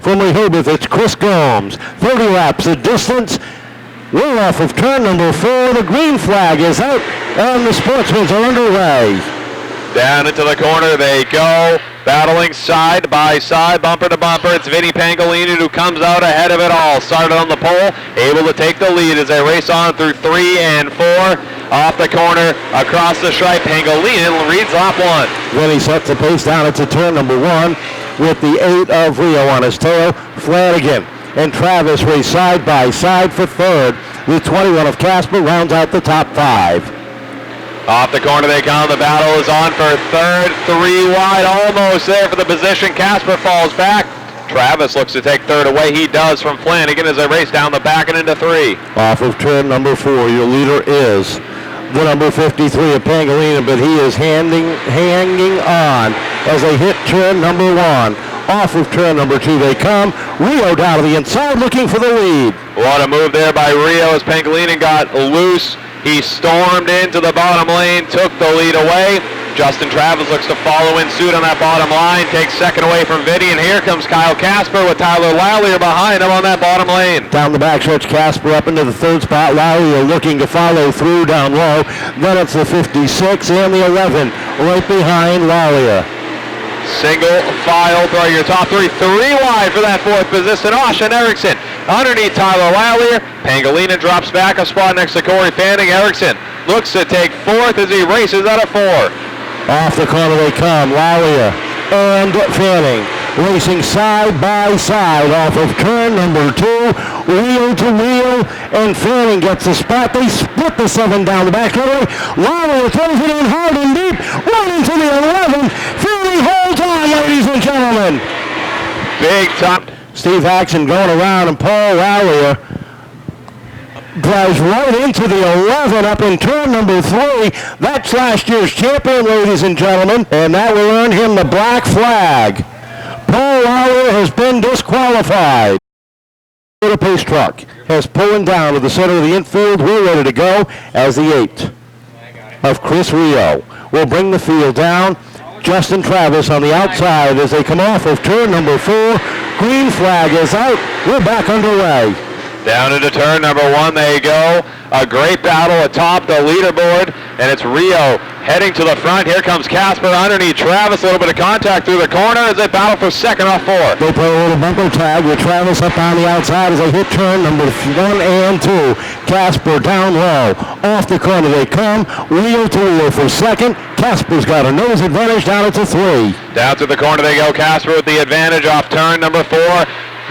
From Rehoboth, it's Chris Gomes. 30 laps the distance. We're off of turn number 4. The green flag is out, and the Sportsmen are underway. Down into the corner they go, battling side by side, bumper to bumper. It's Vinny Pangolini who comes out ahead of it all. Started on the pole, able to take the lead as they race on through 3 and 4. Off the corner, across the stripe, Pangolini leads lap 1. Vinny sets the pace down into turn number 1 with the 8 of Rio on his tail. Flanagan and Travis race side by side for third. The 21 of Casper rounds out the top 5. Off the corner they come. The battle is on for third. 3 wide, almost there for the position. Casper falls back. Travis looks to take third away. He does from Flanagan as they race down the back and into 3. Off of turn number 4, your leader is the number 53 of Pangolina, but he is hanging on as they hit turn number 1. Off of turn number 2 they come. Rio down to the inside looking for the lead. What a move there by Rio as Pangolini got loose. He stormed into the bottom lane, took the lead away. Justin Travis looks to follow in suit on that bottom line, takes second away from Vinny, and here comes Kyle Casper with Tyler Lallier behind him on that bottom lane. Down the back stretch, Casper up into the third spot. Lallier looking to follow through down low. Then it's the 56 and the 11 right behind Lallier. Single file throw your top 3. 3 wide for that 4th position. Austin Erickson underneath Tyler Lallier. Pangolina drops back a spot next to Corey Fanning. Erickson looks to take 4th as he races out of 4. Off the corner they come. Lallier and Fanning racing side by side off of turn number 2. Wheel to wheel, and Fanning gets the spot. They split the 7 down the back road. Lallier throws it in hard and deep, right into the 11. Fanning holds on, ladies and gentlemen. Big time. Steve Haxon going around, and Paul Lallier drives right into the 11 up in turn number 3. That's last year's champion, ladies and gentlemen, and that will earn him the black flag. Paul Lallier has been disqualified. The pace truck has pulling down to the center of the infield. We're ready to go as the 8 of Chris Rio will bring the field down. Justin Travis on the outside as they come off of turn number 4. Green flag is out. We're back underway. Down into turn number 1 they go. A great battle atop the leaderboard, and it's Rio heading to the front. Here comes Casper underneath Travis. A little bit of contact through the corner as they battle for second off 4. They play a little bumper tag with Travis up on the outside as they hit turn number 1 and 2. Casper down low. Off the corner they come. Wheel to wheel for second. Casper's got a nose advantage down into 3. Down to the corner they go. Casper with the advantage off turn number 4.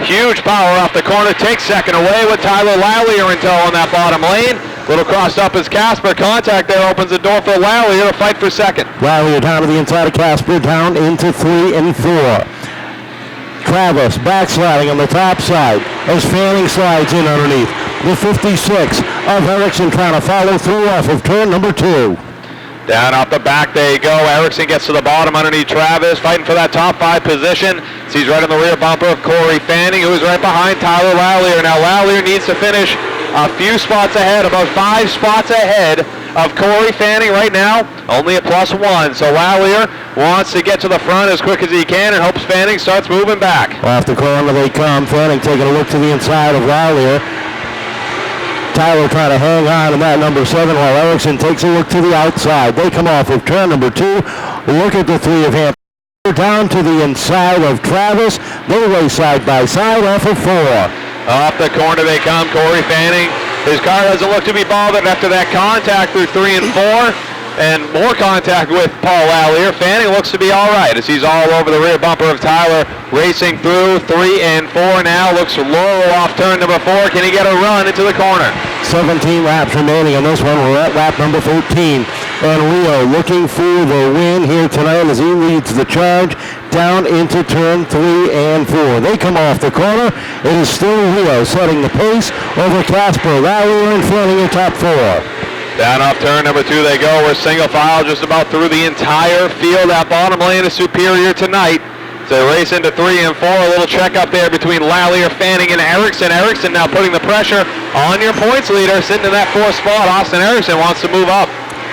Huge power off the corner, takes second away with Tyler Lallier in tow on that bottom lane. Little crossed up as Casper. Contact there opens the door for Lallier to fight for second. Lallier down to the inside of Casper, down into 3 and 4. Travis backsliding on the top side as Fanning slides in underneath. The 56 of Erickson trying to follow through off of turn number 2. Down off the back they go. Erickson gets to the bottom underneath Travis, fighting for that top 5 position. He's right on the rear bumper of Corey Fanning, who is right behind Tyler Lallier. Now Lallier needs to finish a few spots ahead, about 5 spots ahead of Corey Fanning right now. Only a +1, so Lallier wants to get to the front as quick as he can and hopes Fanning starts moving back. Off the corner they come. Fanning taking a look to the inside of Lallier. Tyler trying to hang on to that number 7 while Erickson takes a look to the outside. They come off of turn number 2. Look at the 3 of Hampton. Down to the inside of Travis. They race side by side off of 4. Off the corner they come. Corey Fanning. His car doesn't look to be bothered after that contact through 3 and 4. And more contact with Paul Lallier. Fanning looks to be all right as he's all over the rear bumper of Tyler. Racing through 3 and 4 now. Looks low off turn number 4. Can he get a run into the corner? 17 laps remaining on this one. We're at lap number 13. And Rio looking for the win here tonight as he leads the charge down into turn 3 and 4. They come off the corner. It is still Rio setting the pace over Casper, Lallier, and Fanning in top 4. Down off turn number 2 they go. We're single file just about through the entire field. That bottom lane is superior tonight. So they race into 3 and 4. A little check up there between Lallier, Fanning, and Erickson. Erickson now putting the pressure on your points leader. Sitting in that 4th spot. Austin Erickson wants to move up.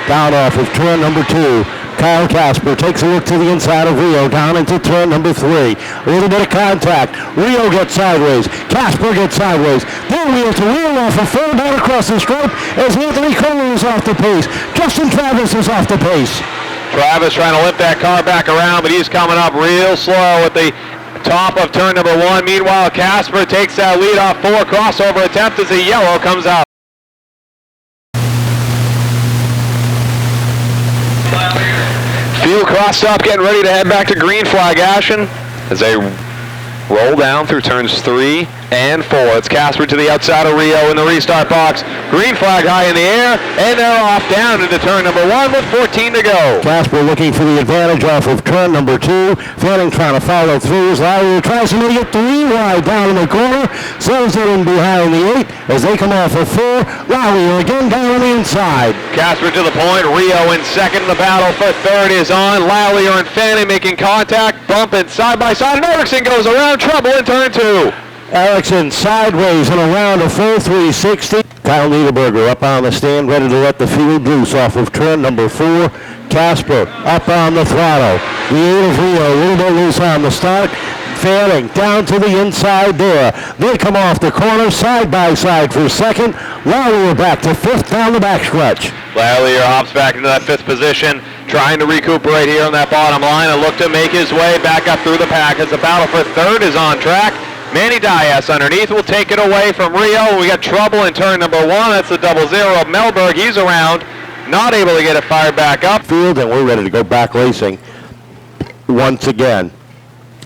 Down off of turn number 2 Kyle Casper takes a look to the inside of Rio, down into turn number 3. A little bit of contact. Rio gets sideways. Casper gets sideways. Then wheel to wheel off a full down across the stripe as Anthony Kohler is off the pace. Justin Travis is off the pace. Travis trying to lift that car back around, but he's coming up real slow at the top of turn number 1. Meanwhile, Casper takes that lead off 4. Crossover attempt as a yellow comes out. Field crossed up, getting ready to head back to green flag action as they roll down through turns 3 and 4. It's Casper to the outside of Rio in the restart box. Green flag high in the air, and they're off down into turn number 1 with 14 to go. Casper looking for the advantage off of turn number 2. Fanning trying to follow through as Lowry tries to make it 3 wide down in the corner. Settles it in behind the 8 as they come off of 4. Lowry again down on the inside. Casper to the point. Rio in second. The battle for third is on. Lowry and Fanning making contact, bumping side by side, and Erickson goes around. Trouble in turn 2. Erickson sideways and around a full 360. Kyle Niederberger up on the stand, ready to let the field loose off of turn number 4. Casper up on the throttle. The 8 of Rio a little bit loose on the start. Fanning down to the inside there. They come off the corner side by side for second. Lowry back to 5th down the backstretch. Lallier hops back into that 5th position, trying to recuperate here on that bottom line and look to make his way back up through the pack as the battle for third is on track. Manny Dias underneath will take it away from Rio. We got trouble in turn number 1. That's the 0-0 of Melberg. He's around, not able to get it fired back up. Field, and we're ready to go back racing once again.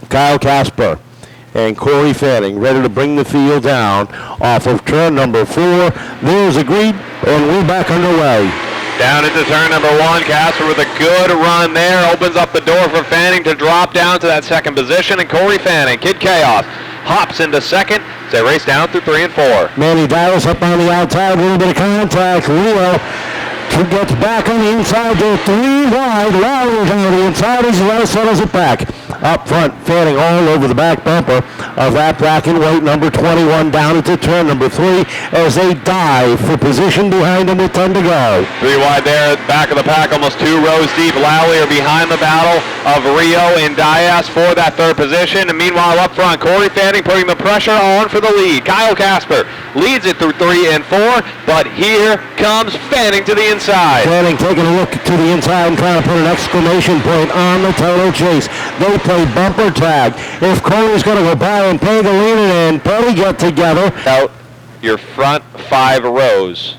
Kyle Casper and Corey Fanning ready to bring the field down off of turn number 4. There's agreed, and we're back underway. Down into turn number 1, Casper with a good run there, opens up the door for Fanning to drop down to that second position, and Corey Fanning, Kid Chaos, hops into second as they race down through 3 and 4. Manny Dias up on the outside, a little bit of contact. Rio gets back on the inside, they're 3 wide. Lowry down the inside as well, settles it back. Up front, Fanning all over the back bumper of that black and white number 21 down into turn number 3 as they dive for position behind them with 10 to go. 3 wide there, back of the pack, almost 2 rows deep. Lowry are behind the battle of Rio and Dias for that 3rd position. And meanwhile, up front, Corey Fanning putting the pressure on for the lead. Kyle Casper leads it through 3 and 4, but here comes Fanning to the inside. Fanning taking a look to the inside and trying to put an exclamation point on the total chase. They play bumper tag. If Corey's going to go by and Pagalina and Petty get together. Out your front 5 rows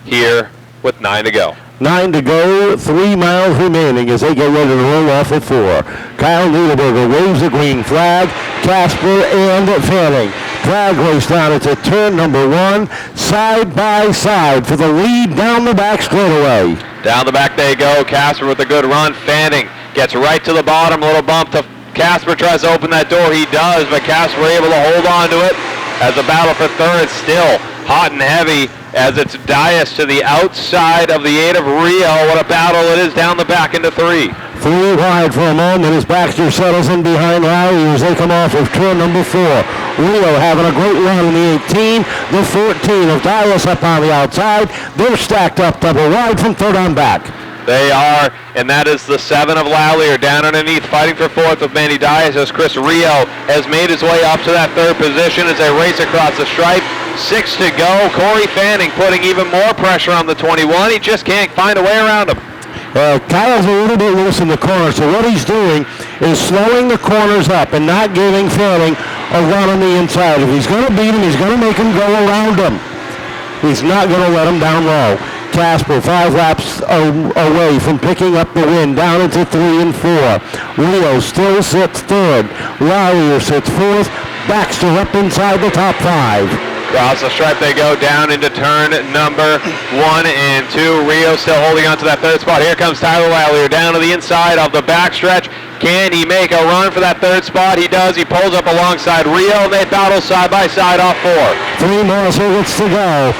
here with 9 to go. 9 to go, 3 miles remaining as they get ready to roll off at 4. Kyle Niederberger waves the green flag. Casper and Fanning drag race down into turn number 1, side by side for the lead down the back straightaway. Down the back they go. Casper with a good run. Fanning gets right to the bottom. Little bump to Casper, tries to open that door. He does, but Casper able to hold on to it as the battle for third still hot and heavy as it's Dias to the outside of the 8 of Rio. What a battle it is down the back into 3. 3 wide for a moment as Baxter settles in behind Lowry as they come off of turn number 4. Rio having a great run in the 18. The 14 of Dias up on the outside. They're stacked up double wide from 3rd on back. They are, and that is the 7 of Lallier down underneath, fighting for 4th with Manny Dias as Chris Rio has made his way up to that 3rd position as they race across the stripe. 6 to go. Corey Fanning putting even more pressure on the 21. He just can't find a way around him. Kyle's a little bit loose in the corner, so what he's doing is slowing the corners up and not giving Fanning a run on the inside. If he's going to beat him, he's going to make him go around him. He's not going to let him down low. Casper 5 laps away from picking up the win, down into 3 and 4. Rio still sits 3rd. Lowry sits 4th. Baxter up inside the top 5. Across the stripe they go down into turn number 1 and 2. Rio still holding on to that 3rd spot. Here comes Tyler Lallier down to the inside of the backstretch. Can he make a run for that 3rd spot? He does. He pulls up alongside Rio, and they battle side by side off 4. 3 more circuits to go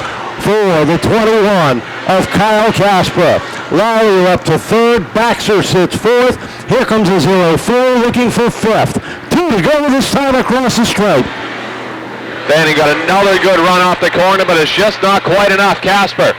for the 21 of Kyle Casper. Lowry up to 3rd. Baxter sits 4th. Here comes a 0-4 looking for 5th. 2 to go this time across the stripe. Fanning got another good run off the corner, but it's just not quite enough. Casper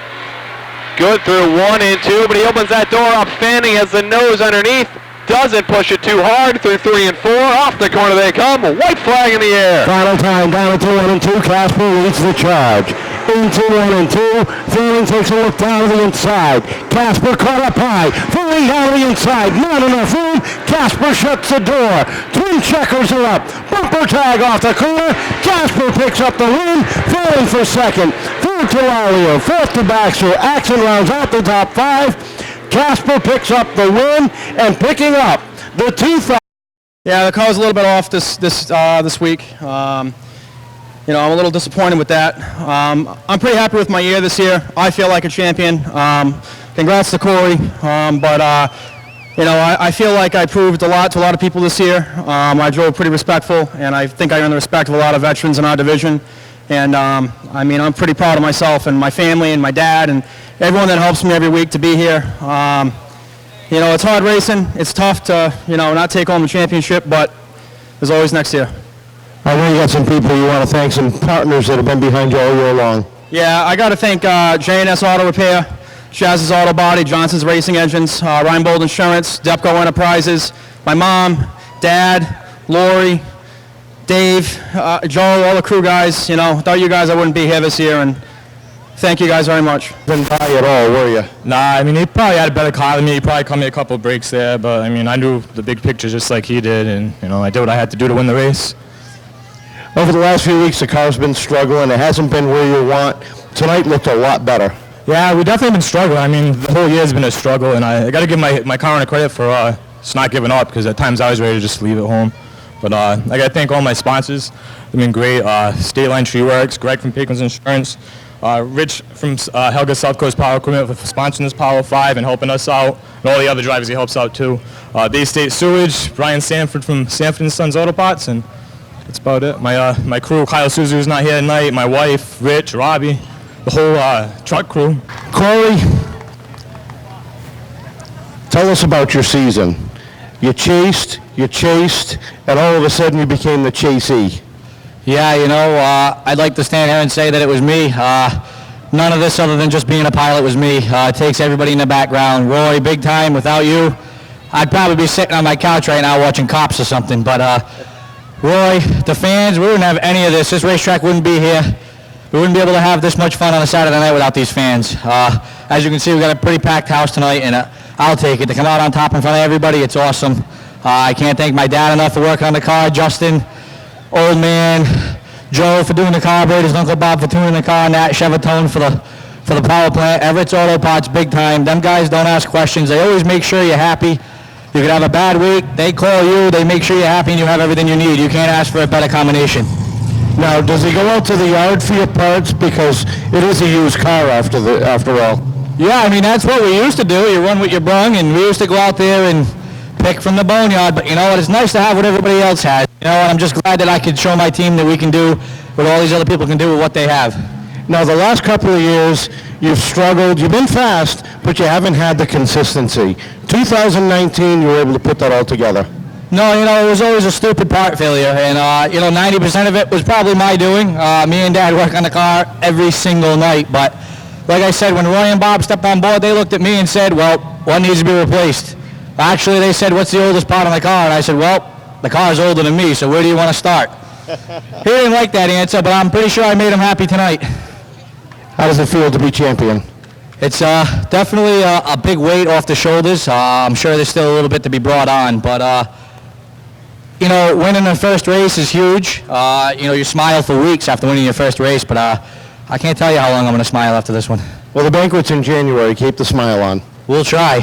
good through 1 and 2, but he opens that door up. Fanning has the nose underneath. Doesn't push it too hard through 3 and 4. Off the corner they come. White flag in the air. Final time down into 1 and 2. Casper leads the charge. Into 1 and 2. Fanning takes a look down to the inside. Casper caught up high. Falling down to the inside. Not enough room. Casper shuts the door. Twin checkers are up. Bumper tag off the corner. Casper picks up the win. Falling for second. Third to Lallier. Fourth to Baxter. Axon rounds out the top 5. Casper picks up the win and picking up the 2,000. Yeah, the car was a little bit off this week. You know, I'm a little disappointed with that. I'm pretty happy with my year this year. I feel like a champion. Congrats to Corey. You know, I feel like I proved a lot to a lot of people this year. I drove pretty respectful, and I think I earned the respect of a lot of veterans in our division. And I mean, I'm pretty proud of myself and my family and my dad and everyone that helps me every week to be here. You know, it's hard racing. It's tough to, you know, not take home the championship, but there's always next year. I know you got some people you want to thank, some partners that have been behind you all year long. Yeah, I got to thank J&S Auto Repair, Jazz's Auto Body, Johnson's Racing Engines, Reinbold Insurance, Depco Enterprises, my mom, Dad, Lori, Dave, Joe, all the crew guys. You know, without you guys, I wouldn't be here this year, and thank you guys very much. Didn't buy at all, were you? Nah, I mean, he probably had a better car than me. He probably cut me a couple of breaks there, but I mean, I knew the big picture just like he did, and you know, I did what I had to do to win the race. Over the last few weeks, the car's been struggling. It hasn't been where you want. Tonight looked a lot better. Yeah, we definitely been struggling. I mean, the whole year has been a struggle, and I got to give my car a credit for just not giving up, because at times I was ready to just leave it home. But I got to thank all my sponsors. They've been great. State Line Tree Works, Greg from Pickering's Insurance, Rich from Helga South Coast Power Equipment for sponsoring this Power 5 and helping us out, and all the other drivers he helps out too. Bay State Sewage, Brian Sanford from Sanford & Sons Auto Parts, and that's about it. My crew, Kyle Suzu, who's not here tonight, my wife, Rich, Robbie, the whole truck crew. Corey, tell us about your season. You chased, and all of a sudden you became the chasee. Yeah, you know, I'd like to stand here and say that it was me. None of this other than just being a pilot was me. It takes everybody in the background. Roy, big time. Without you, I'd probably be sitting on my couch right now watching Cops or something. But Roy, the fans, we wouldn't have any of this. This racetrack wouldn't be here. We wouldn't be able to have this much fun on a Saturday night without these fans. As you can see, we got a pretty packed house tonight, and I'll take it. To come out on top in front of everybody, it's awesome. I can't thank my dad enough for working on the car, Justin, old man, Joe for doing the carburetors, Uncle Bob for tuning the car, and Nat Chevatone for the power plant, Everett's Auto Parts, big time. Them guys don't ask questions. They always make sure you're happy. You could have a bad week, they call you, they make sure you're happy and you have everything you need. You can't ask for a better combination. Now, does he go out to the yard for your parts? Because it is a used car after all. Yeah, I mean, that's what we used to do. You run what you brung, and we used to go out there and pick from the boneyard. But you know what? It's nice to have what everybody else has. You know, and I'm just glad that I could show my team that we can do what all these other people can do with what they have. Now, the last couple of years, you've struggled. You've been fast, but you haven't had the consistency. 2019, you were able to put that all together. No, you know, it was always a stupid part failure. And, you know, 90% of it was probably my doing. Me and Dad work on the car every single night. But like I said, when Roy and Bob stepped on board, they looked at me and said, well, what needs to be replaced? Actually, they said, what's the oldest part of the car? And I said, well, the car's older than me, so where do you want to start? He didn't like that answer, but I'm pretty sure I made him happy tonight. How does it feel to be champion? It's definitely a big weight off the shoulders. I'm sure there's still a little bit to be brought on, but you know, winning the first race is huge. You know, you smile for weeks after winning your first race, but I can't tell you how long I'm going to smile after this one. Well, the banquet's in January. Keep the smile on. We'll try.